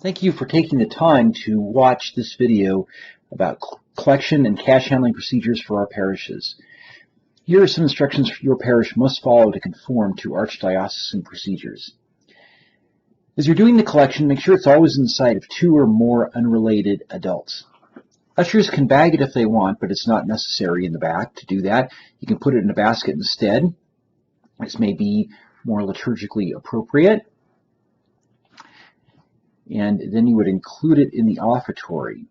Thank you for taking the time to watch this video about collection and cash handling procedures for our parishes. Here are some instructions your parish must follow to conform to archdiocesan procedures. As you're doing the collection, make sure it's always in the sight of 2 or more unrelated adults. Ushers can bag it if they want, but it's not necessary in the back to do that. You can put it in a basket instead. This may be more liturgically appropriate. And then you would include it in the offertory.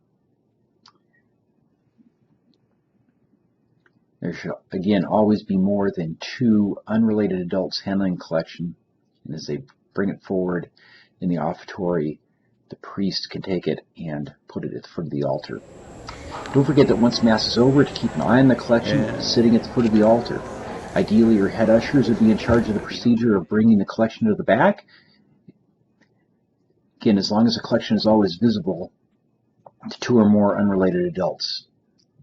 There should, again, always be more than 2 unrelated adults handling collection. And as they bring it forward in the offertory, the priest can take it and put it at the foot of the altar. Don't forget that once Mass is over, to keep an eye on the collection sitting at the foot of the altar. Ideally, your head ushers would be in charge of the procedure of bringing the collection to the back. Again, as long as the collection is always visible to 2 or more unrelated adults,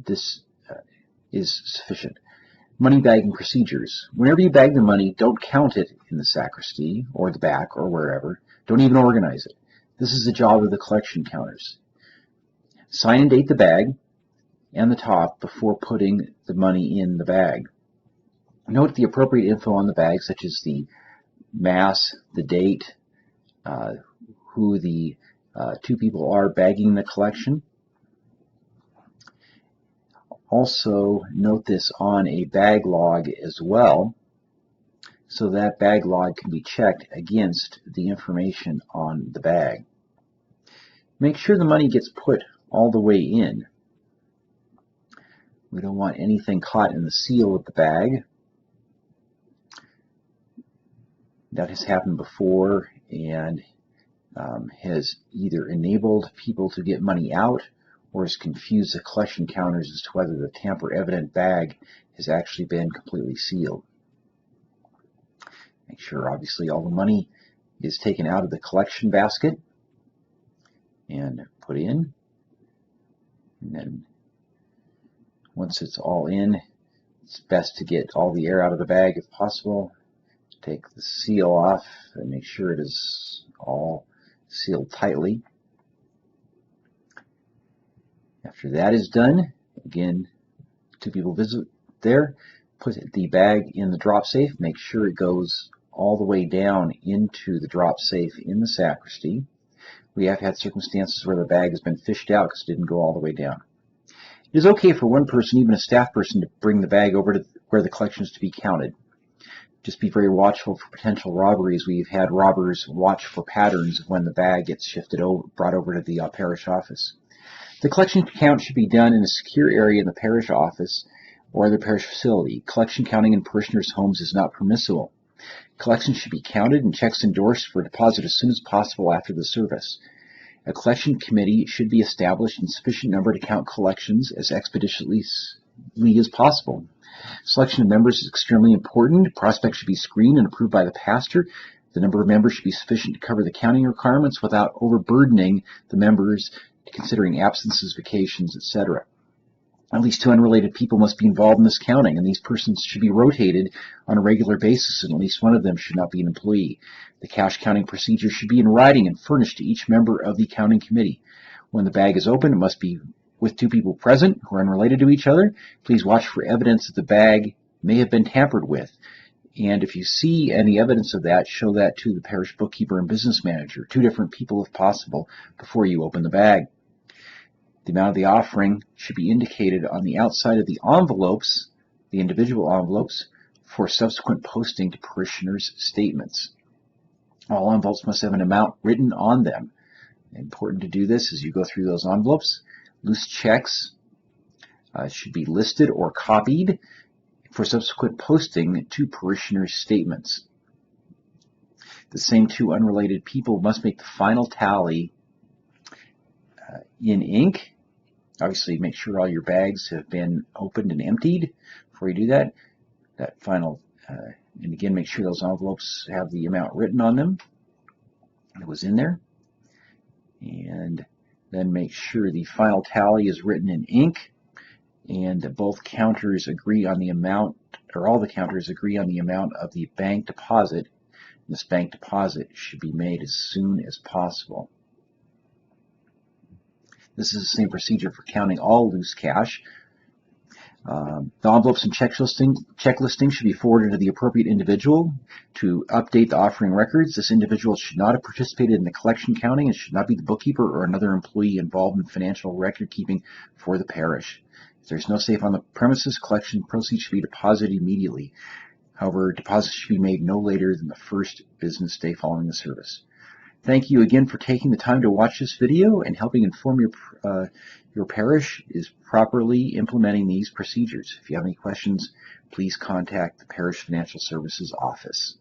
this is sufficient. Money bagging procedures. Whenever you bag the money, don't count it in the sacristy or the back or wherever. Don't even organize it. This is the job of the collection counters. Sign and date the bag and the top before putting the money in the bag. Note the appropriate info on the bag, such as the Mass, the date, who the 2 people are bagging the collection. Also note this on a bag log as well, so that bag log can be checked against the information on the bag. Make sure the money gets put all the way in. We don't want anything caught in the seal of the bag. That has happened before and has either enabled people to get money out or has confused the collection counters as to whether the tamper-evident bag has actually been completely sealed. Make sure, obviously, all the money is taken out of the collection basket and put in. And then once it's all in, it's best to get all the air out of the bag if possible. Take the seal off and make sure it is all sealed tightly. After that is done, again, 2 people visit there, put the bag in the drop safe, make sure it goes all the way down into the drop safe in the sacristy. We have had circumstances where the bag has been fished out because it didn't go all the way down. It is okay for one person, even a staff person, to bring the bag over to where the collection is to be counted. Just be very watchful for potential robberies. We've had robbers watch for patterns when the bag gets shifted over, brought over to the parish office. The collection count should be done in a secure area in the parish office or the parish facility. Collection counting in parishioners' homes is not permissible. Collections should be counted and checks endorsed for deposit as soon as possible after the service. A collection committee should be established in sufficient number to count collections as expeditiously as possible. Selection of members is extremely important. Prospects should be screened and approved by the pastor. The number of members should be sufficient to cover the counting requirements without overburdening the members, considering absences, vacations, etc. At least 2 unrelated people must be involved in this counting, and these persons should be rotated on a regular basis, and at least one of them should not be an employee. The cash counting procedure should be in writing and furnished to each member of the counting committee. When the bag is opened, it must be with 2 people present who are unrelated to each other. Please watch for evidence that the bag may have been tampered with. And if you see any evidence of that, show that to the parish bookkeeper and business manager, 2 different people if possible, before you open the bag. The amount of the offering should be indicated on the outside of the envelopes, the individual envelopes, for subsequent posting to parishioners' statements. All envelopes must have an amount written on them. Important to do this as you go through those envelopes. Loose checks should be listed or copied for subsequent posting to parishioners' statements. The same 2 unrelated people must make the final tally in ink. Obviously, make sure all your bags have been opened and emptied before you do that. That final, and again, make sure those envelopes have the amount written on them that was in there. And then make sure the final tally is written in ink and that both counters agree on the amount, or all the counters agree on the amount of the bank deposit. This bank deposit should be made as soon as possible. This is the same procedure for counting all loose cash. The envelopes and check listings should be forwarded to the appropriate individual to update the offering records. This individual should not have participated in the collection counting and should not be the bookkeeper or another employee involved in financial record keeping for the parish. If there's no safe on the premises, collection proceeds should be deposited immediately. However, deposits should be made no later than the first business day following the service. Thank you again for taking the time to watch this video and helping inform your parish is properly implementing these procedures. If you have any questions, please contact the Parish Financial Services office.